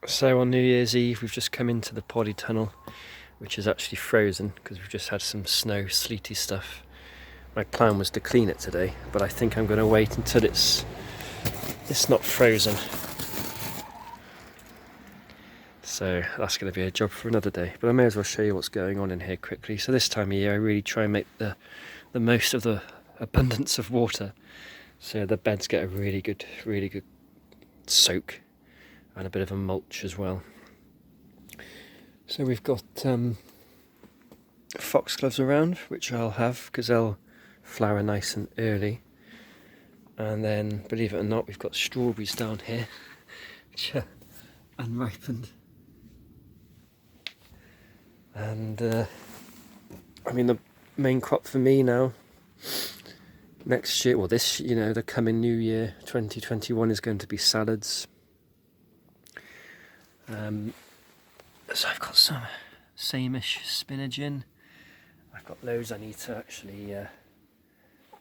So on New Year's Eve we've just come into the polytunnel, which is actually frozen because we've just had some snow, sleety stuff. My plan was to clean it today, but I think I'm going to wait until it's not frozen. So that's going to be a job for another day, but I may as well show you what's going on in here quickly. So this time of year I really try and make the most of the abundance of water, so the beds get a really good soak and a bit of a mulch as well. So we've got foxgloves around, which I'll have because they'll flower nice and early. And then, believe it or not, we've got strawberries down here, which are unripened. And I mean, the main crop for me now, next year, well this, the coming new year, 2021, is going to be salads. So I've got some sameish spinach in. I've got loads I need to actually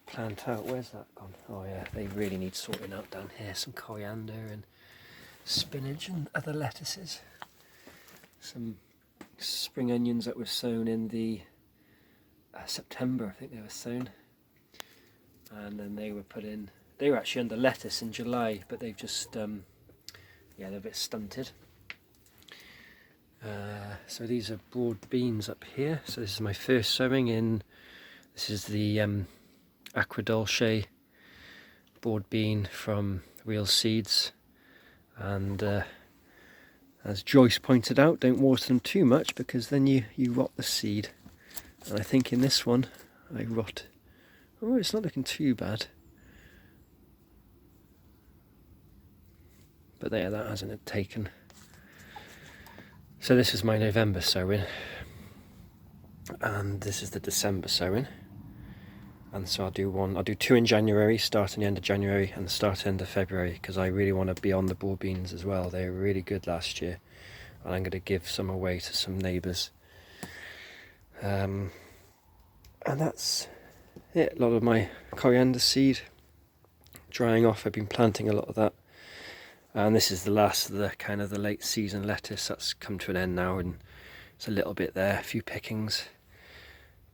plant out. Where's that gone? Oh yeah, they really need sorting out down here. Some coriander and spinach and other lettuces. Some spring onions that were sown in the September, I think they were sown. And then they were put in, they were actually under lettuce in July, but they've just, they're a bit stunted. So these are broad beans up here. So this is my first sowing in, this is the Aqua Dolce broad bean from Real Seeds. And as Joyce pointed out, don't water them too much because then you rot the seed. And I think in this one I rot. Oh, it's not looking too bad. But there, that hasn't taken. So this is my November sowing, and this is the December sowing. And so I'll do two in January, start and the end of January, and the start and end of February, because I really want to be on the broad beans as well. They were really good last year, and I'm going to give some away to some neighbours. And that's it. A lot of my coriander seed drying off. I've been planting a lot of that. And this is the last of the late season lettuce. That's come to an end now, and it's a little bit there, a few pickings.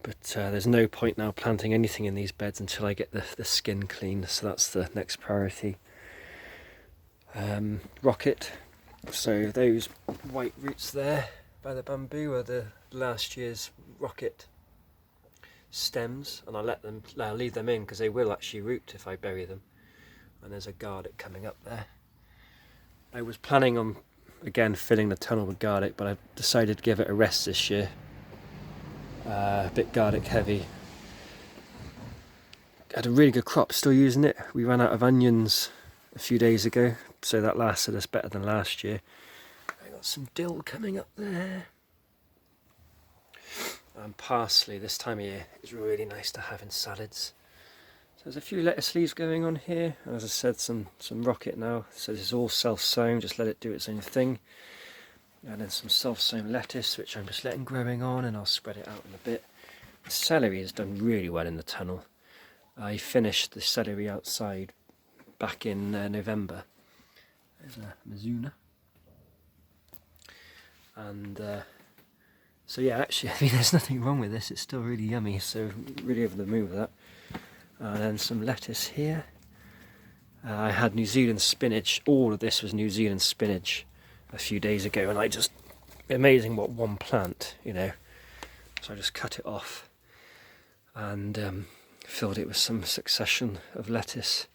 But there's no point now planting anything in these beds until I get the skin clean, so that's the next priority. Rocket. So those white roots there by the bamboo are the last year's rocket stems, and I'll leave them in because they will actually root if I bury them. And there's a garlic coming up there. I was planning on, again, filling the tunnel with garlic, but I decided to give it a rest this year. A bit garlic heavy. Had a really good crop, still using it. We ran out of onions a few days ago, so that lasted us better than last year. I got some dill coming up there. And parsley this time of year is really nice to have in salads. There's a few lettuce leaves going on here. As I said, some rocket now. So this is all self-sown, just let it do its own thing. And then some self-sown lettuce, which I'm just letting growing on, and I'll spread it out in a bit. The celery has done really well in the tunnel. I finished the celery outside back in November. There's a Mizuna. And so yeah, actually, I mean, there's nothing wrong with this. It's still really yummy, so really over the moon with that. And then some lettuce here. I had New Zealand spinach. All of this was New Zealand spinach a few days ago, and amazing what one plant, So I just cut it off and filled it with some succession of lettuce,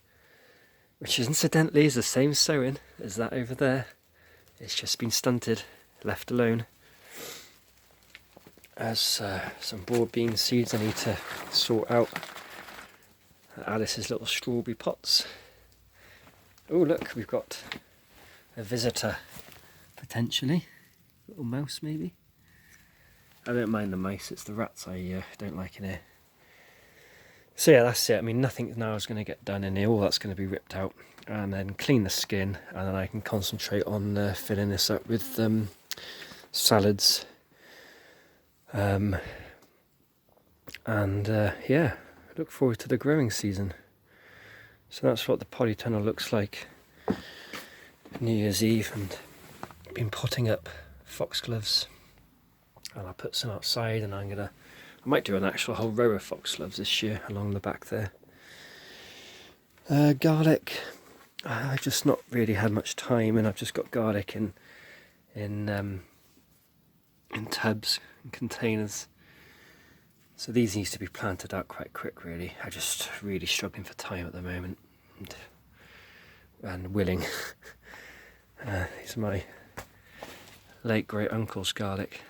which incidentally is the same sowing as that over there. It's just been stunted, left alone. As some broad bean seeds I need to sort out. Alice's little strawberry pots. Oh look, we've got a visitor, potentially. Little mouse maybe. I don't mind the mice, it's the rats I don't like in here. So yeah, that's it. I mean, nothing now is going to get done in here. All that's going to be ripped out and then clean the skin, and then I can concentrate on filling this up with salads. Yeah, look forward to the growing season. So that's what the polytunnel looks like New Year's Eve, and been potting up foxgloves, and I'll put some outside, and I might do an actual whole row of foxgloves this year along the back there. Garlic, I've just not really had much time, and I've just got garlic in tubs and containers. So these needs to be planted out quite quick, really. I'm just really struggling for time at the moment, and willing. These are my late great uncle's garlic,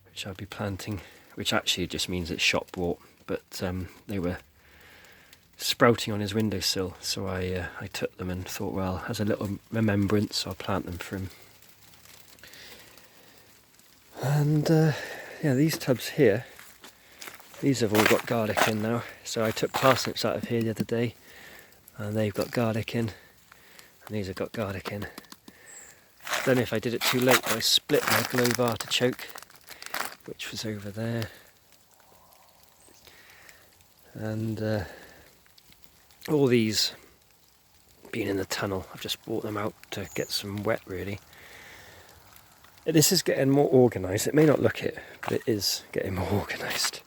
which I'll be planting, which actually just means it's shop bought, but they were sprouting on his windowsill, so I took them and thought, well, as a little remembrance, I'll plant them for him. And yeah, these tubs here, these have all got garlic in now. So I took parsnips out of here the other day, and they've got garlic in, and these have got garlic in. Don't know if I did it too late, but I split my clove artichoke, which was over there. And all these being in the tunnel, I've just brought them out to get some wet, really. This is getting more organised. It may not look it, but it is getting more organised.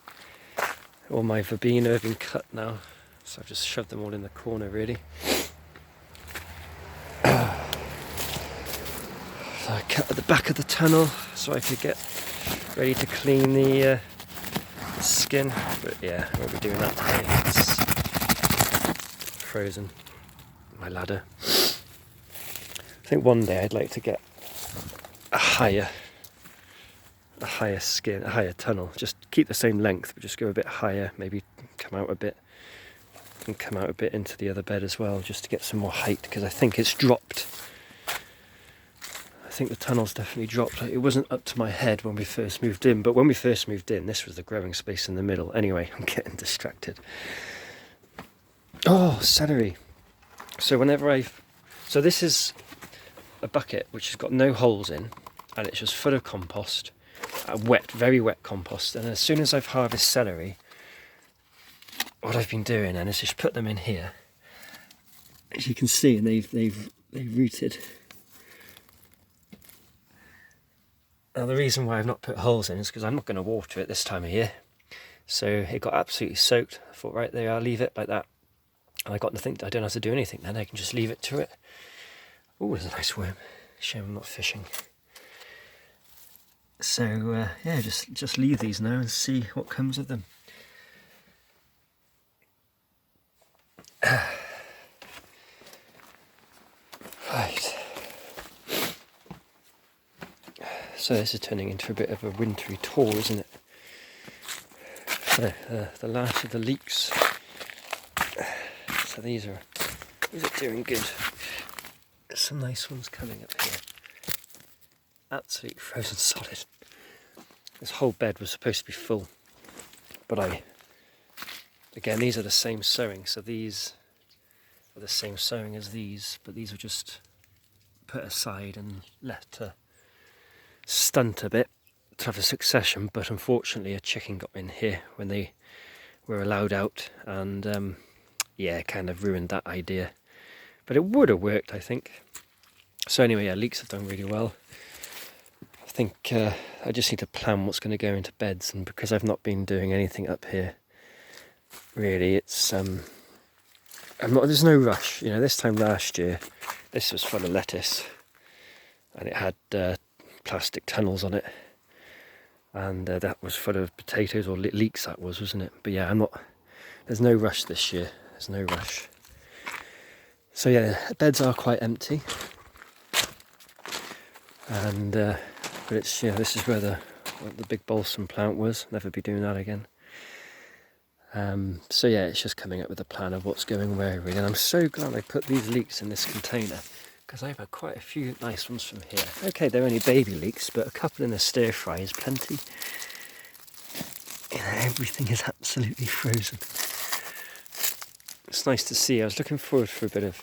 All my verbena have been cut now, so I've just shoved them all in the corner, really. So I cut at the back of the tunnel so I could get ready to clean the skin, but yeah, I won't be doing that today. It's frozen, my ladder. I think one day I'd like to get a higher tunnel. Just keep the same length, but just go a bit higher. Maybe come out a bit and come out a bit into the other bed as well, just to get some more height, because I think it's dropped. I think the tunnel's definitely dropped. It wasn't up to my head when we first moved in, but when we first moved in, this was the growing space in the middle. Anyway, I'm getting distracted. Oh, celery. So so this is a bucket which has got no holes in, and it's just full of compost, wet, very wet compost. And as soon as I've harvested celery, what I've been doing then is just put them in here, as you can see, and they've rooted. Now the reason why I've not put holes in is because I'm not going to water it this time of year. So it got absolutely soaked. I thought, right there, I'll leave it like that. And I got to think that I don't have to do anything then, I can just leave it to it. Oh, there's a nice worm. Shame I'm not fishing. So yeah, just leave these now and see what comes of them. Right. So this is turning into a bit of a wintry tour, isn't it? So, the last of the leeks. So these are doing good. There's some nice ones coming up here. Absolutely frozen solid. This whole bed was supposed to be full, but again, these are the same sowing, so these are the same sowing as these, but these were just put aside and left to stunt a bit to have a succession. But unfortunately a chicken got in here when they were allowed out, and yeah, kind of ruined that idea, but it would have worked, I think. So anyway, yeah, leeks have done really well. I think I just need to plan what's going to go into beds, and because I've not been doing anything up here, really, it's there's no rush. You know, this time last year, this was full of lettuce, and it had plastic tunnels on it, and that was full of potatoes, or leeks that was, wasn't it? But yeah, there's no rush this year. There's no rush. So yeah, beds are quite empty, and but it's, yeah, this is where the big balsam plant was. Never be doing that again. So yeah, it's just coming up with a plan of what's going where, really. And I'm so glad I put these leeks in this container, because I've had quite a few nice ones from here. Okay, they're only baby leeks, but a couple in a stir fry is plenty. You know, everything is absolutely frozen. It's nice to see. I was looking forward for a bit of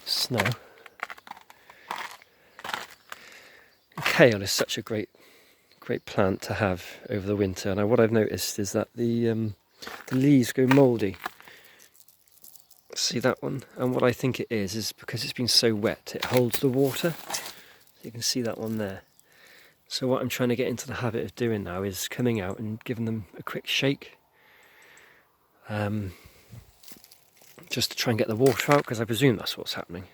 snow. Kale is such a great plant to have over the winter, and what I've noticed is that the leaves go mouldy. See that one? And what I think it is because it's been so wet, it holds the water. You can see that one there. So what I'm trying to get into the habit of doing now is coming out and giving them a quick shake. Just to try and get the water out, because I presume that's what's happening.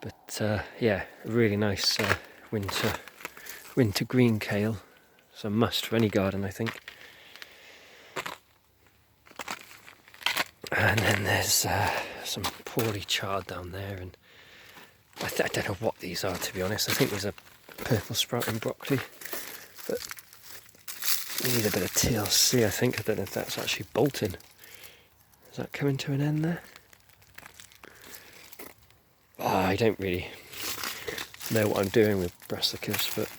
But yeah, really nice winter green kale. It's a must for any garden, I think. And then there's some poorly charred down there, and I don't know what these are, to be honest. I think these are purple sprouting broccoli, but we need a bit of TLC, I think. I don't know if that's actually bolting. Is that coming to an end there? Oh, I don't really know what I'm doing with brassicas, but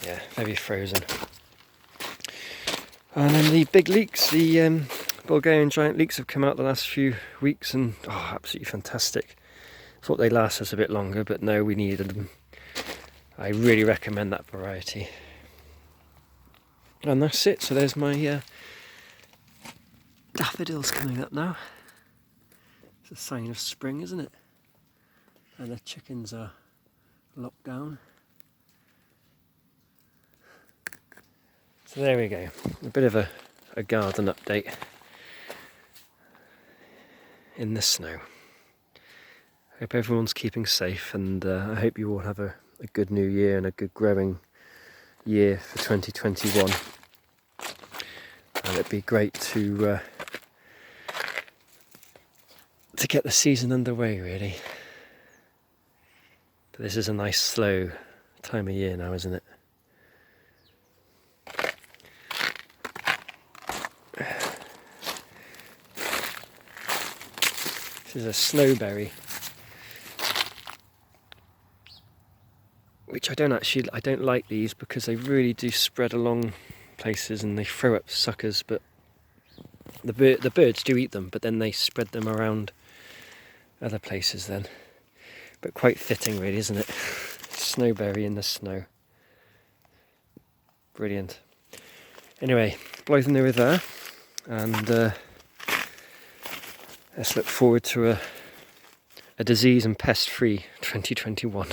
yeah, very frozen. And then the big leeks, the Bulgarian giant leeks have come out the last few weeks, and oh, absolutely fantastic. Thought they last us a bit longer, but no, we needed them. I really recommend that variety. And that's it. So there's my daffodils coming up now. It's a sign of spring, isn't it? And the chickens are locked down. So there we go. A bit of a garden update in the snow. Hope everyone's keeping safe, and I hope you all have a good new year and a good growing year for 2021. And it'd be great to get the season underway, really. But this is a nice slow time of year now, isn't it? This is a snowberry, which I don't like these because they really do spread along places and they throw up suckers, but the birds do eat them, but then they spread them around other places then. But quite fitting, really, isn't it? Snowberry in the snow. Brilliant. Anyway, blwyddyn newydd there, and let's look forward to a disease and pest-free 2021.